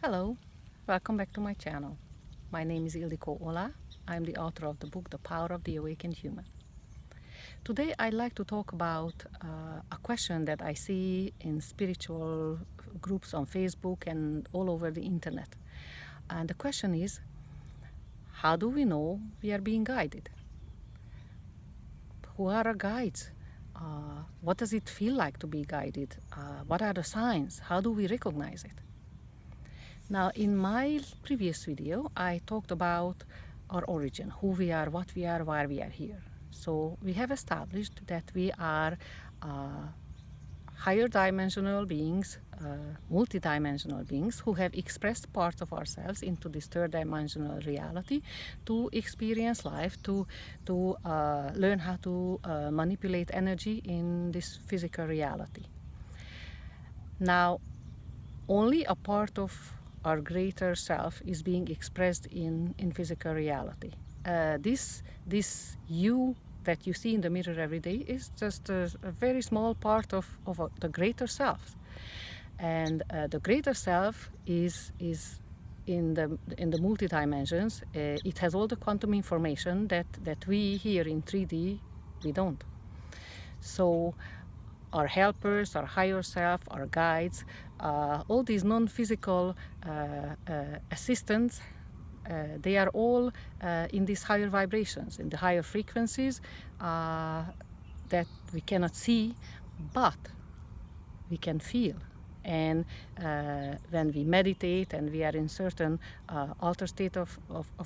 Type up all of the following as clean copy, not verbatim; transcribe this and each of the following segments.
Hello, welcome back to my channel. My name is Ildiko Ola. I'm the author of the book The Power of the Awakened Human. Today I'd like to talk about a question that I see in spiritual groups on Facebook and all over the internet. And the question is, how do we know we are being guided? Who are our guides? What does it feel like to be guided? What are the signs? How do we recognize it? Now, in my previous video, I talked about our origin, who we are, what we are, why we are here. So we have established that we are higher dimensional beings, multidimensional beings who have expressed parts of ourselves into this third dimensional reality to experience life, to learn how to manipulate energy in this physical reality. Now, only a part of our greater self is being expressed in physical reality. This you that you see in the mirror every day is just a very small part of the greater self. And the greater self is in the multi dimensions. It has all the quantum information that we here in 3D we don't. So our helpers, our higher self, our guides, all these non-physical assistants, they are all in these higher vibrations, in the higher frequencies that we cannot see, but we can feel. And when we meditate and we are in certain altered state of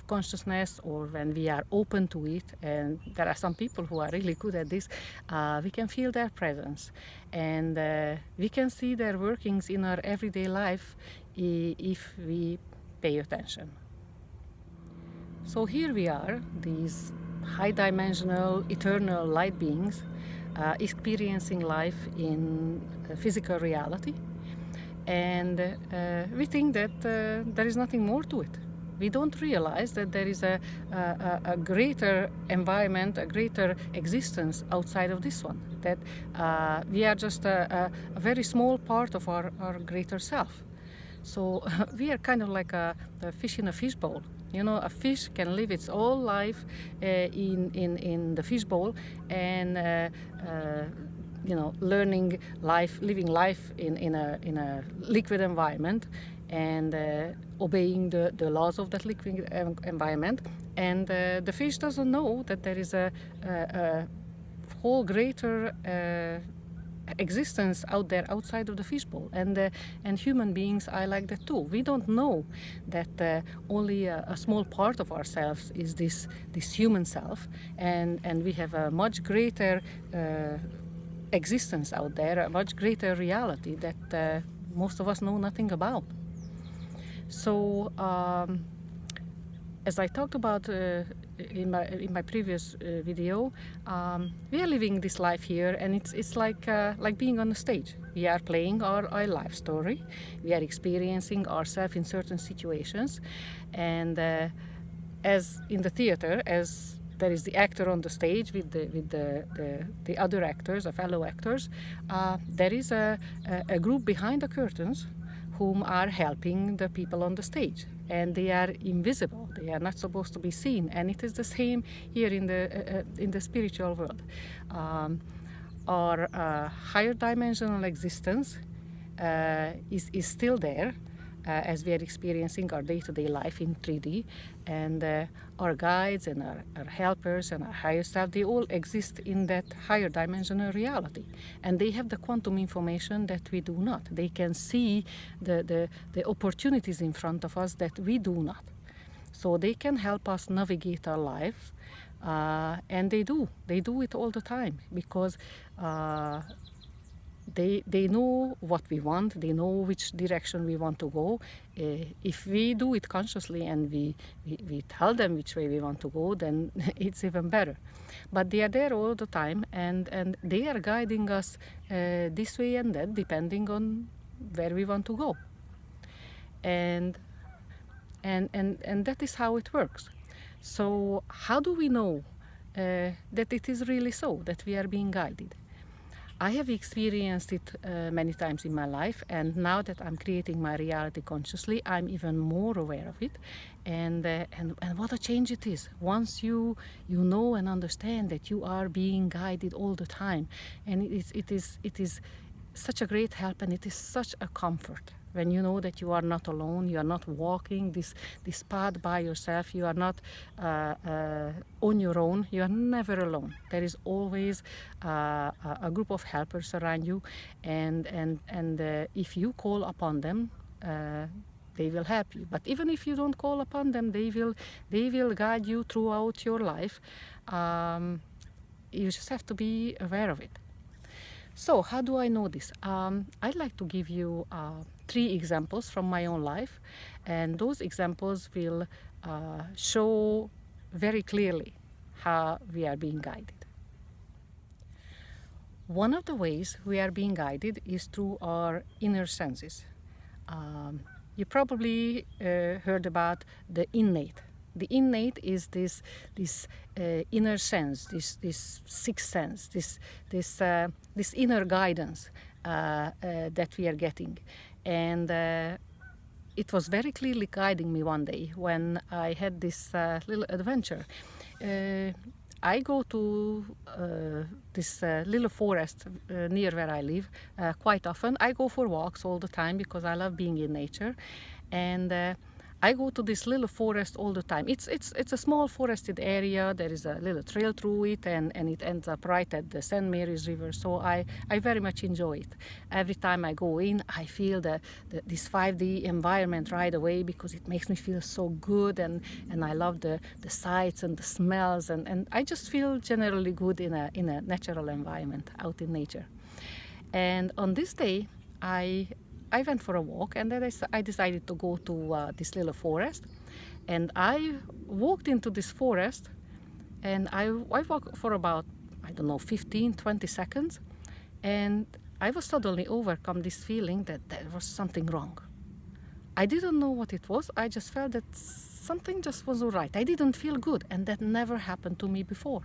consciousness, or when we are open to it, and there are some people who are really good at this, we can feel their presence. And we can see their workings in our everyday life if we pay attention. So here we are, these high dimensional, eternal light beings experiencing life in physical reality. And we think that there is nothing more to it. We don't realize that there is a greater environment, a greater existence outside of this one, that we are just a very small part of our greater self. So we are kind of like a fish in a fishbowl. You know, a fish can live its whole life in the fishbowl, and learning life, living life in a liquid environment, and obeying the laws of that liquid environment. And the fish doesn't know that there is a whole greater existence out there outside of the fishbowl. And human beings are like that too. We don't know that only a small part of ourselves is this human self, and we have a much greater existence out there, a much greater reality that most of us know nothing about. So as I talked about in my previous video, we are living this life here, and it's like being on a stage. We are playing our life story. We are experiencing ourselves in certain situations, and as in the theater, as there is the actor on the stage with the other actors, the fellow actors, there is a group behind the curtains whom are helping the people on the stage, and they are invisible. They are not supposed to be seen, and it is the same here in the spiritual world. Our higher dimensional existence is still there, as we are experiencing our day-to-day life in 3D, and our guides and our helpers and our higher self, they all exist in that higher dimensional reality, and they have the quantum information that we do not. They can see the opportunities in front of us that we do not. So they can help us navigate our lives, and they do it all the time, because they know what we want, they know which direction we want to go. If we do it consciously and we tell them which way we want to go, then it's even better. But they are there all the time, and they are guiding us this way and that, depending on where we want to go. And that is how it works. So how do we know that it is really so, that we are being guided? I have experienced it many times in my life, and now that I'm creating my reality consciously, I'm even more aware of it, and what a change it is once you know and understand that you are being guided all the time, and it is such a great help, and it is such a comfort when you know that you are not alone, you are not walking this path by yourself, you are not on your own, you are never alone. There is always a group of helpers around you, and if you call upon them, they will help you. But even if you don't call upon them, they will guide you throughout your life. You just have to be aware of it. So how do I know this? I'd like to give you 3 examples from my own life, and those examples will show very clearly how we are being guided. One of the ways we are being guided is through our inner senses. You probably heard about the innate. The innate is this inner sense, this sixth sense, this inner guidance that we are getting, and it was very clearly guiding me one day when I had this little adventure. I go to this little forest near where I live quite often. I go for walks all the time because I love being in nature, and I go to this little forest all the time. It's a small forested area. There is a little trail through it, and it ends up right at the St. Mary's River. So I very much enjoy it. Every time I go in, I feel this 5D environment right away because it makes me feel so good, and I love the sights and the smells, and I just feel generally good in a natural environment out in nature. And on this day, I went for a walk, and then I decided to go to this little forest. And I walked into this forest, and I walked for about, 15, 20 seconds. And I was suddenly overcome this feeling that there was something wrong. I didn't know what it was. I just felt that something just wasn't right. I didn't feel good, and that never happened to me before.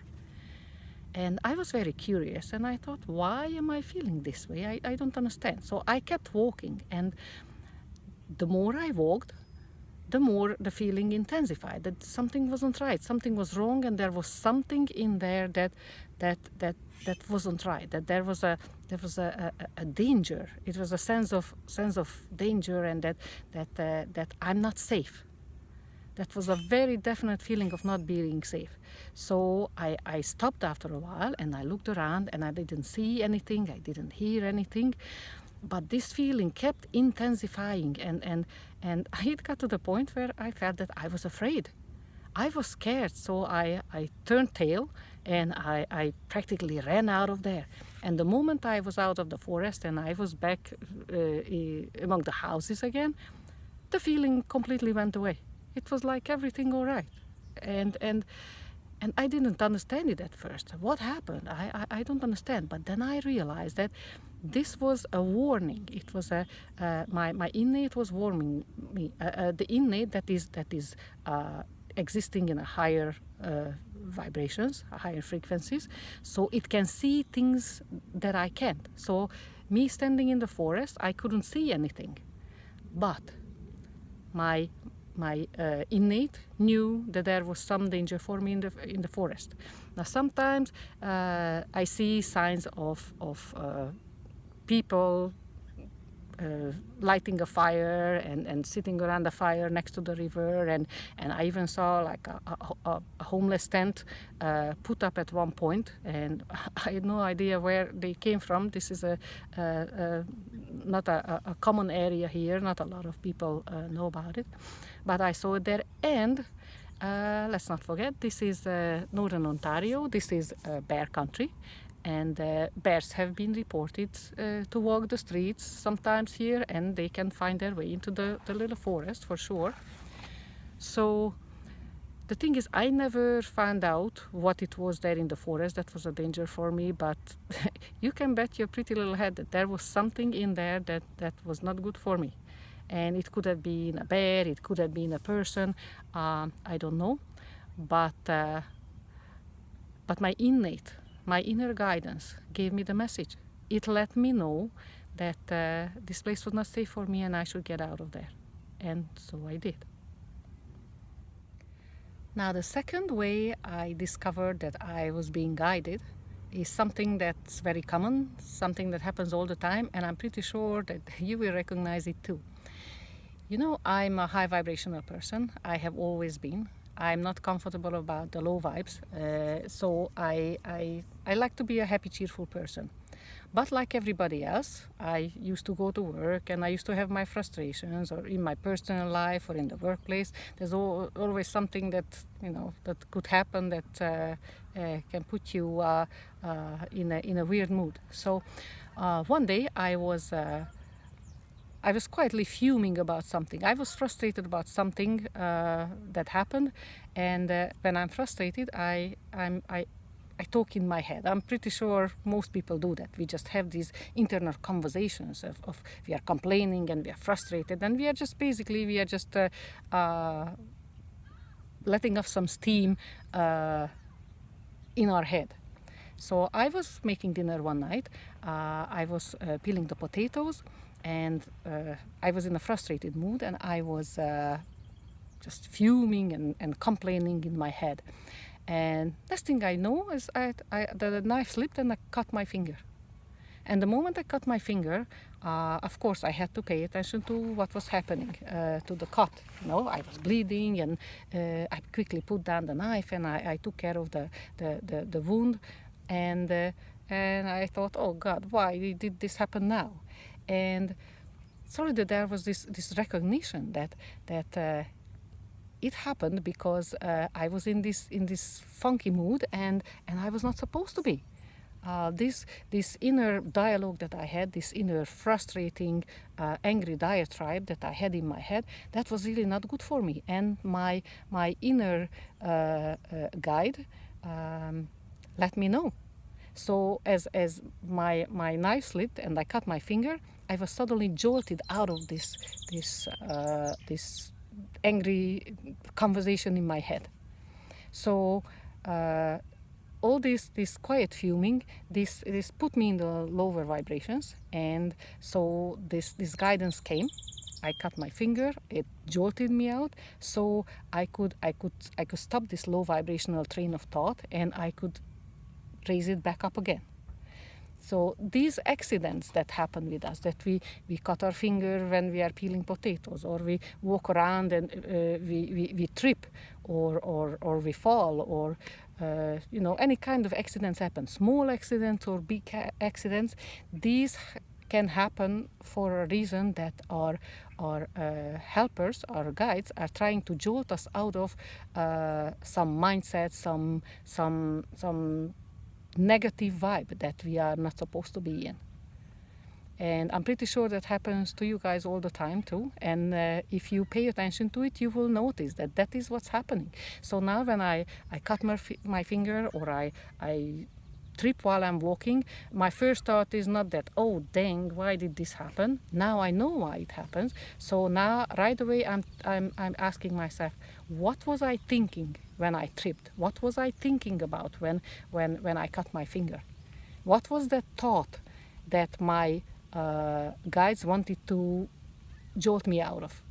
And I was very curious, and I thought, why am I feeling this way? I don't understand. So I kept walking, and the more I walked, the more the feeling intensified, that something wasn't right, something was wrong, and there was something in there that wasn't right, that there was a danger. It was a sense of danger, and that I'm not safe. That was a very definite feeling of not being safe. So I stopped after a while, and I looked around, and I didn't see anything, I didn't hear anything. But this feeling kept intensifying, and it got to the point where I felt that I was afraid. I was scared, so I turned tail, and I practically ran out of there. And the moment I was out of the forest and I was back among the houses again, the feeling completely went away. It was like everything all right. And I didn't understand it at first. What happened? I don't understand. But then I realized that this was a warning. It was my innate was warning me. The innate that is existing in a higher vibrations, higher frequencies, so it can see things that I can't. So me standing in the forest, I couldn't see anything, but my innate knew that there was some danger for me in the forest. Now sometimes I see signs of people lighting a fire and sitting around the fire next to the river, and I even saw like a homeless tent put up at one point, and I had no idea where they came from. This is not a common area here. Not a lot of people know about it, but I saw it there. And let's not forget, this is Northern Ontario. This is bear country. And bears have been reported to walk the streets sometimes here, and they can find their way into the little forest for sure. So the thing is, I never found out what it was there in the forest that was a danger for me, but you can bet your pretty little head that there was something in there that was not good for me. And it could have been a bear, it could have been a person, I don't know. But my inner guidance gave me the message it let me know that this place was not safe for me and I should get out of there. And so I did. Now, the second way I discovered that I was being guided is something that's very common, something that happens all the time, and I'm pretty sure that you will recognize it too. You know, I'm a high vibrational person. I have always been. I'm not comfortable about the low vibes, so I like to be a happy, cheerful person. But like everybody else, I used to go to work and I used to have my frustrations, or in my personal life or in the workplace. There's always something that, you know, that could happen that can put you in a weird mood. So one day I was quietly fuming about something. I was frustrated about something that happened, and when I'm frustrated, I talk in my head. I'm pretty sure most people do that. We just have these internal conversations of we are complaining and we are frustrated, and we are just letting off some steam in our head. So I was making dinner one night. I was peeling the potatoes, and I was in a frustrated mood, and I was just fuming and complaining in my head. And next thing I know is the knife slipped and I cut my finger. And the moment I cut my finger, of course I had to pay attention to what was happening to the cut. You know, I was bleeding, and I quickly put down the knife and I took care of the wound. And I thought, oh God, why did this happen now? And suddenly there was this recognition that it happened because I was in this funky mood, and I was not supposed to be. This inner dialogue that I had, this inner frustrating, angry diatribe that I had in my head, that was really not good for me. And my inner guide let me know. So as my knife slipped and I cut my finger, I was suddenly jolted out of this angry conversation in my head. So all this quiet fuming, this put me in the lower vibrations, and so this guidance came. I cut my finger, it jolted me out, so I could stop this low vibrational train of thought, and I could raise it back up again. So these accidents that happen with us, that we cut our finger when we are peeling potatoes, or we walk around and we trip, or we fall, or you know, any kind of accidents happen, small accidents or big accidents. These can happen for a reason, that our helpers, our guides, are trying to jolt us out of some mindset, some negative vibe that we are not supposed to be in. And I'm pretty sure that happens to you guys all the time too. And if you pay attention to it, you will notice that is what's happening. So now when I cut my finger, or I trip while I'm walking, my first thought is not that, oh dang, why did this happen? Now I know why it happens. So now right away I'm asking myself, what was I thinking when I tripped? What was I thinking about when I cut my finger? What was that thought that my guides wanted to jolt me out of?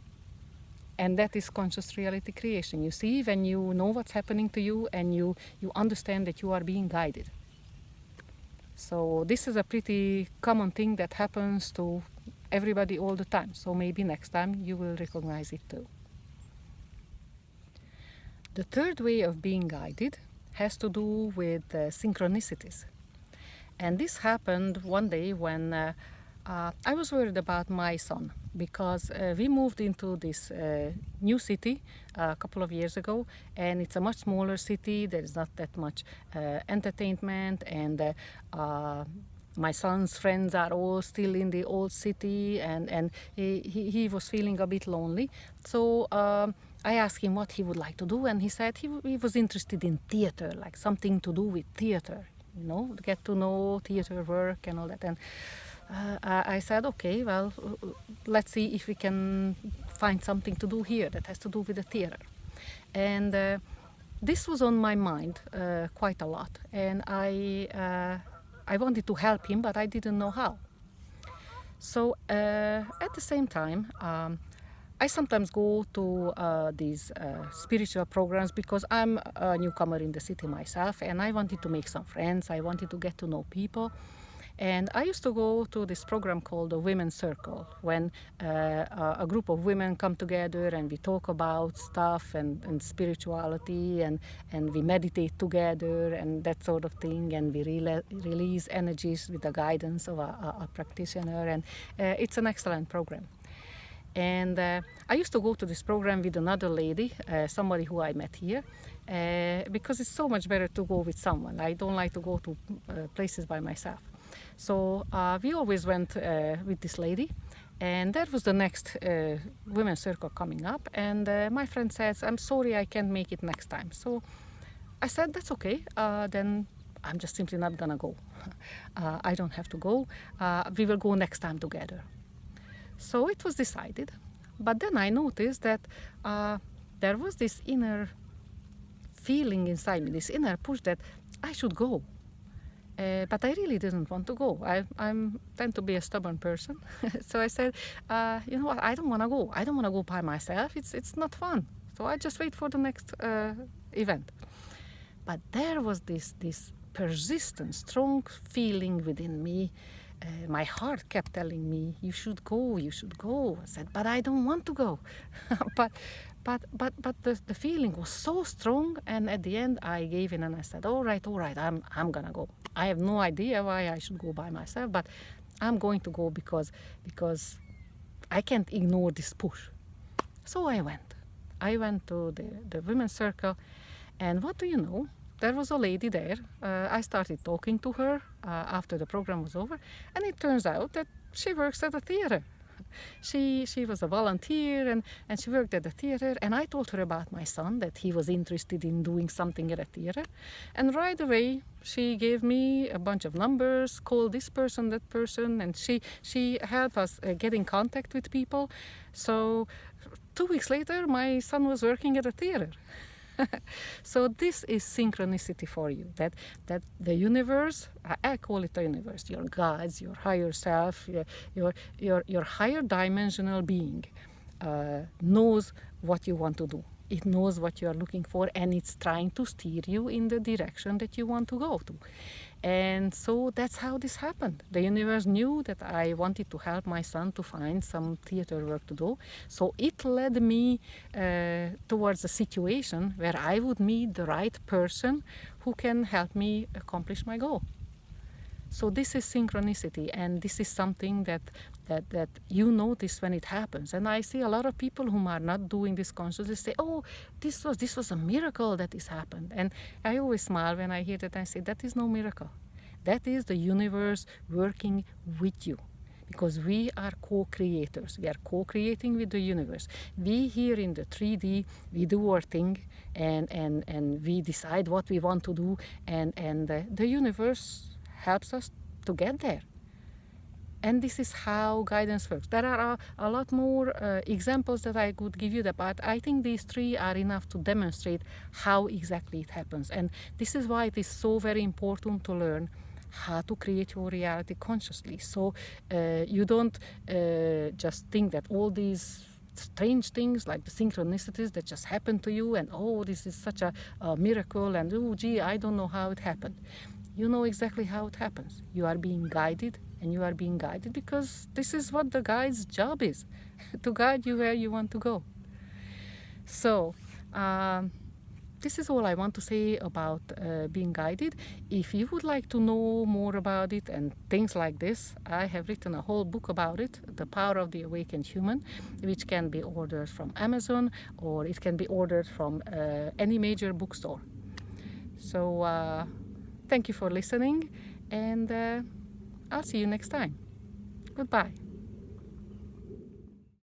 And that is conscious reality creation. You see, when you know what's happening to you, and you understand that you are being guided. So this is a pretty common thing that happens to everybody all the time. So maybe next time you will recognize it too. The third way of being guided has to do with synchronicities. And this happened one day when I was worried about my son, because we moved into this new city a couple of years ago, and it's a much smaller city. There is not that much entertainment, and my son's friends are all still in the old city, and he was feeling a bit lonely. So I asked him what he would like to do, and he said he was interested in theater, like something to do with theater, you know, get to know theater work and all that. And I said, okay, well, let's see if we can find something to do here that has to do with the theater. And this was on my mind quite a lot. And I I wanted to help him, but I didn't know how. So at the same time, I sometimes go to these spiritual programs because I'm a newcomer in the city myself, and I wanted to make some friends. I wanted to get to know people. And I used to go to this program called the Women's Circle, when a group of women come together and we talk about stuff and spirituality, and we meditate together and that sort of thing, and we release energies with the guidance of a practitioner, and it's an excellent program. And I used to go to this program with another lady, somebody who I met here, because it's so much better to go with someone. I don't like to go to places by myself. So we always went with this lady, and that was the next women's circle coming up. And my friend says, "I'm sorry, I can't make it next time." So I said, "That's okay. Then I'm just simply not gonna go. I don't have to go. We will go next time together." So it was decided. But then I noticed that there was this inner feeling inside me, this inner push that I should go. But I really didn't want to go. I tend to be a stubborn person. So I said, you know what, I don't want to go. I don't want to go by myself. It's not fun. So I just wait for the next event. But there was this persistent, strong feeling within me. My heart kept telling me, you should go, you should go. I said, but I don't want to go. but the feeling was so strong, and at the end I gave in and I said, all right, I'm gonna go. I have no idea why I should go by myself, but I'm going to go because I can't ignore this push. So I went. I went to the women's circle, and what do you know? There was a lady there. I started talking to her after the program was over, and it turns out that she works at a theater. She was a volunteer, and she worked at the theater, and I told her about my son, that he was interested in doing something at a theater. And right away she gave me a bunch of numbers, call this person, that person, and she helped us get in contact with people. So 2 weeks later my son was working at a theater. So this is synchronicity for you, that the universe, I call it the universe, your guides, your higher self, your higher dimensional being knows what you want to do. It knows what you are looking for, and it's trying to steer you in the direction that you want to go to. And so that's how this happened. The universe knew that I wanted to help my son to find some theater work to do. So it led me towards a situation where I would meet the right person who can help me accomplish my goal. So this is synchronicity, and this is something that you notice when it happens. And I see a lot of people who are not doing this consciously say, oh, this was a miracle that this happened. And I always smile when I hear that. I say, that is no miracle. That is the universe working with you. Because we are co-creators. We are co-creating with the universe. We here in the 3D, we do our thing, and we decide what we want to do, and the universe helps us to get there. And this is how guidance works. There are a lot more examples that I could give you, but I think these 3 are enough to demonstrate how exactly it happens. And this is why it is so very important to learn how to create your reality consciously. So you don't just think that all these strange things like the synchronicities that just happen to you, and oh, this is such a miracle, and oh gee, I don't know how it happened. You know exactly how it happens. You are being guided, and you are being guided because this is what the guide's job is, to guide you where you want to go. So this is all I want to say about being guided. If you would like to know more about it and things like this, I have written a whole book about it, The Power of the Awakened Human, which can be ordered from Amazon, or it can be ordered from any major bookstore. So thank you for listening, and I'll see you next time. Goodbye.